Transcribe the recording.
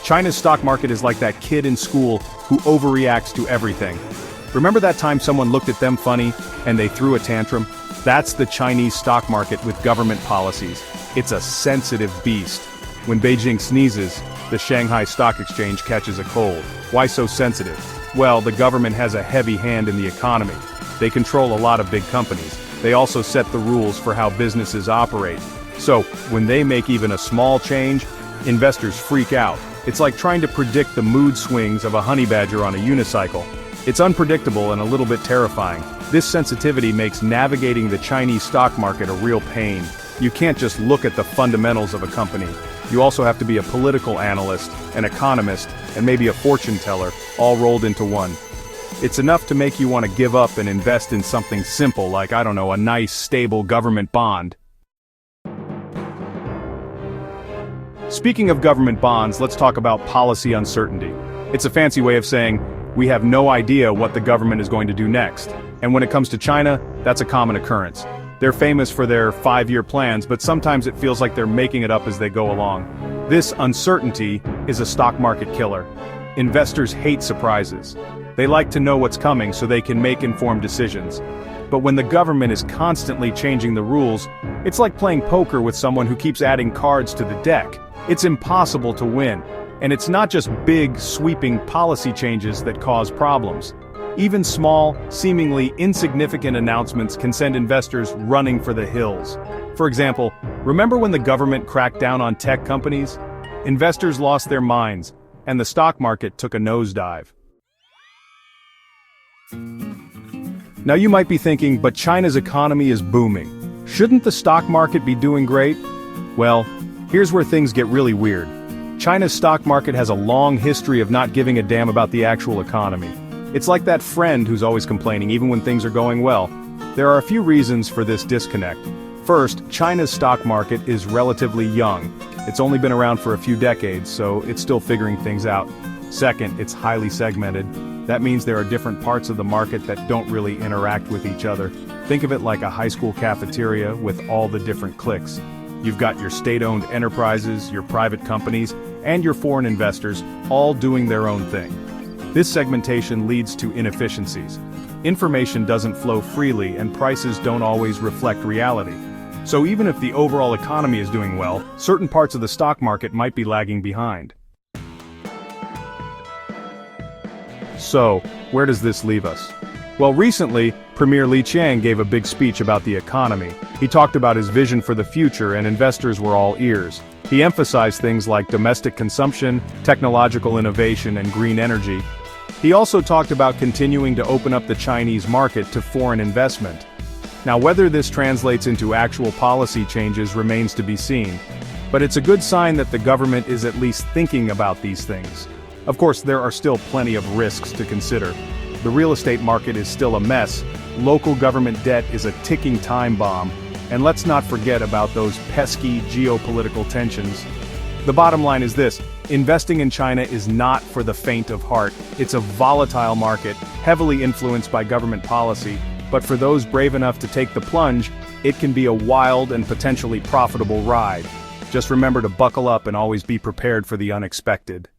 China's stock market is like that kid in school who overreacts to everything. Remember that time someone looked at them funny and they threw a tantrum? That's the Chinese stock market with government policies. It's a sensitive beast. When Beijing sneezes, the Shanghai Stock Exchange catches a cold. Why so sensitive? Well, the government has a heavy hand in the economy. They control a lot of big companies. They also set the rules for how businesses operate. So, when they make even a small change, investors freak out. It's like trying to predict the mood swings of a honey badger on a unicycle. It's unpredictable and a little bit terrifying. This sensitivity makes navigating the Chinese stock market a real pain. You can't just look at the fundamentals of a company. You also have to be a political analyst, an economist, and maybe a fortune teller, all rolled into one. It's enough to make you want to give up and invest in something simple like, I don't know, a nice, stable government bond. Speaking of government bonds, let's talk about policy uncertainty. It's a fancy way of saying, we have no idea what the government is going to do next. And when it comes to China, that's a common occurrence. They're famous for their 5-year plans, but sometimes it feels like they're making it up as they go along. This uncertainty is a stock market killer. Investors hate surprises. They like to know what's coming so they can make informed decisions. But when the government is constantly changing the rules, it's like playing poker with someone who keeps adding cards to the deck. It's impossible to win. And it's not just big, sweeping policy changes that cause problems. Even small, seemingly insignificant announcements can send investors running for the hills. For example, remember when the government cracked down on tech companies? Investors lost their minds, and the stock market took a nosedive. Now you might be thinking, but China's economy is booming. Shouldn't the stock market be doing great? Well, here's where things get really weird. China's stock market has a long history of not giving a damn about the actual economy. It's like that friend who's always complaining even when things are going well. There are a few reasons for this disconnect. First, China's stock market is relatively young. It's only been around for a few decades, so it's still figuring things out. Second, it's highly segmented. That means there are different parts of the market that don't really interact with each other. Think of it like a high school cafeteria with all the different cliques. You've got your state-owned enterprises, your private companies, and your foreign investors, all doing their own thing. This segmentation leads to inefficiencies. Information doesn't flow freely and prices don't always reflect reality. So even if the overall economy is doing well, certain parts of the stock market might be lagging behind. So, where does this leave us? Well, recently, Premier Li Qiang gave a big speech about the economy. He talked about his vision for the future and investors were all ears. He emphasized things like domestic consumption, technological innovation, and green energy. He also talked about continuing to open up the Chinese market to foreign investment. Now, whether this translates into actual policy changes remains to be seen, but it's a good sign that the government is at least thinking about these things. Of course, there are still plenty of risks to consider. The real estate market is still a mess, local government debt is a ticking time bomb, and let's not forget about those pesky geopolitical tensions. The bottom line is this: investing in China is not for the faint of heart. It's a volatile market, heavily influenced by government policy, but for those brave enough to take the plunge, it can be a wild and potentially profitable ride. Just remember to buckle up and always be prepared for the unexpected.